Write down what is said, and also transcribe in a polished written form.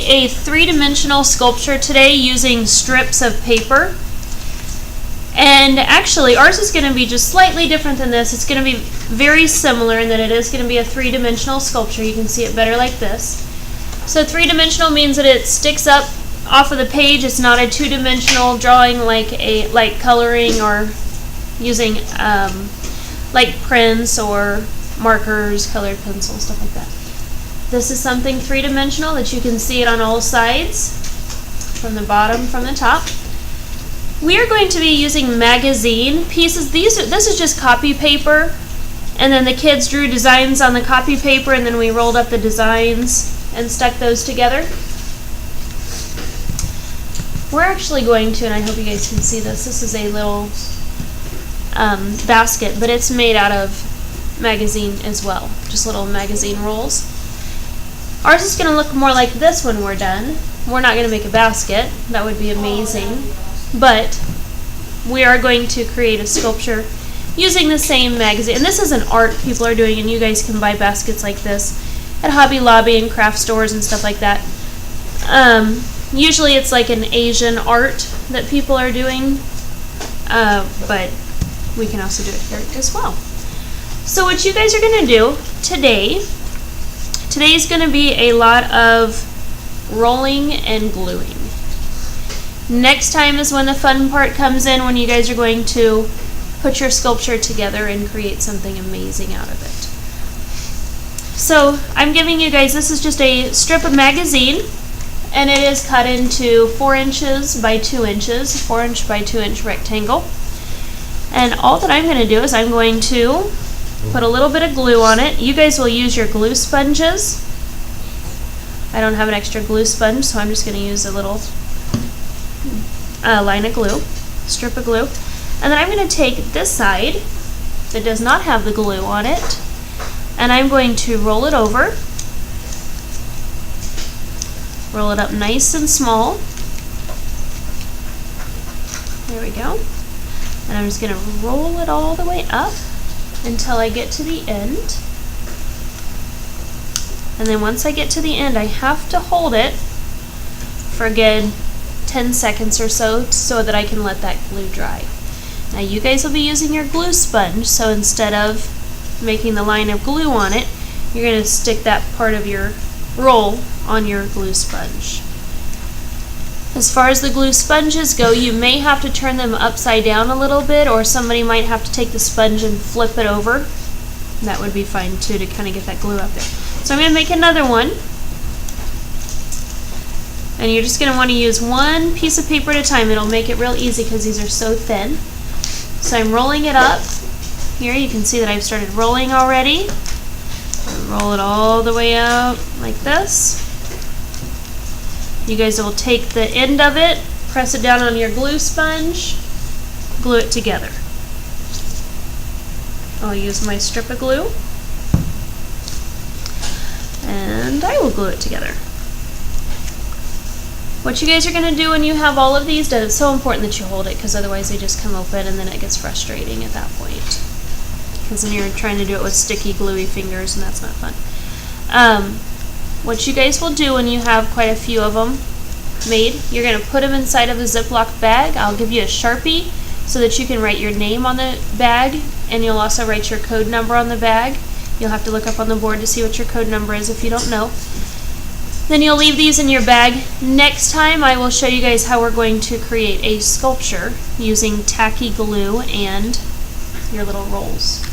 a three-dimensional sculpture today using strips of paper. And actually, ours is going to be just slightly different than this. It's going to be very similar in that it is going to be a three-dimensional sculpture. You can see it better like this. So three-dimensional means that it sticks up off of the page. It's not a two-dimensional drawing like coloring or using like prints or markers, colored pencils, stuff like that. This is something three-dimensional that you can see it on all sides, from the bottom, from the top. We are going to be using magazine pieces. This is just copy paper, and then the kids drew designs on the copy paper, and then we rolled up the designs and stuck those together. We're actually going to, and I hope you guys can see this, this is a little basket, but it's made out of magazine as well, just little magazine rolls. Ours is going to look more like this when we're done. We're not going to make a basket. That would be amazing. But we are going to create a sculpture using the same magazine. And this is an art people are doing, and you guys can buy baskets like this at Hobby Lobby and craft stores and stuff like that. Usually it's like an Asian art that people are doing, but we can also do it here as well. So what you guys are going to do today is going to be a lot of rolling and gluing. Next time is when the fun part comes in, when you guys are going to put your sculpture together and create something amazing out of it. So I'm giving you guys, this is just a strip of magazine, and it is cut into 4 inches by 2 inches, 4 inch by 2 inch rectangle. And all that I'm going to do is I'm going to put a little bit of glue on it. You guys will use your glue sponges. I don't have an extra glue sponge, so I'm just going to use a little line of glue, strip of glue. And then I'm going to take this side that does not have the glue on it, and I'm going to roll it over. Roll it up nice and small. There we go. And I'm just going to roll it all the way up until I get to the end. And then once I get to the end, I have to hold it for a good 10 seconds or so that I can let that glue dry. Now you guys will be using your glue sponge, so instead of making the line of glue on it, you're going to stick that part of your roll on your glue sponge. As far as the glue sponges go, you may have to turn them upside down a little bit, or somebody might have to take the sponge and flip it over. That would be fine too, to kind of get that glue up there. So I'm going to make another one. And you're just going to want to use one piece of paper at a time. It'll make it real easy because these are so thin. So I'm rolling it up. Here you can see that I've started rolling already. Roll it all the way out like this. You guys will take the end of it, press it down on your glue sponge, glue it together. I'll use my strip of glue, and I will glue it together. What you guys are going to do when you have all of these done, it's so important that you hold it, because otherwise they just come open and then it gets frustrating at that point. Because then you're trying to do it with sticky, gluey fingers, and that's not fun. What you guys will do when you have quite a few of them made, you're going to put them inside of a Ziploc bag. I'll give you a Sharpie so that you can write your name on the bag, and you'll also write your code number on the bag. You'll have to look up on the board to see what your code number is if you don't know. Then you'll leave these in your bag. Next time I will show you guys how we're going to create a sculpture using tacky glue and your little rolls.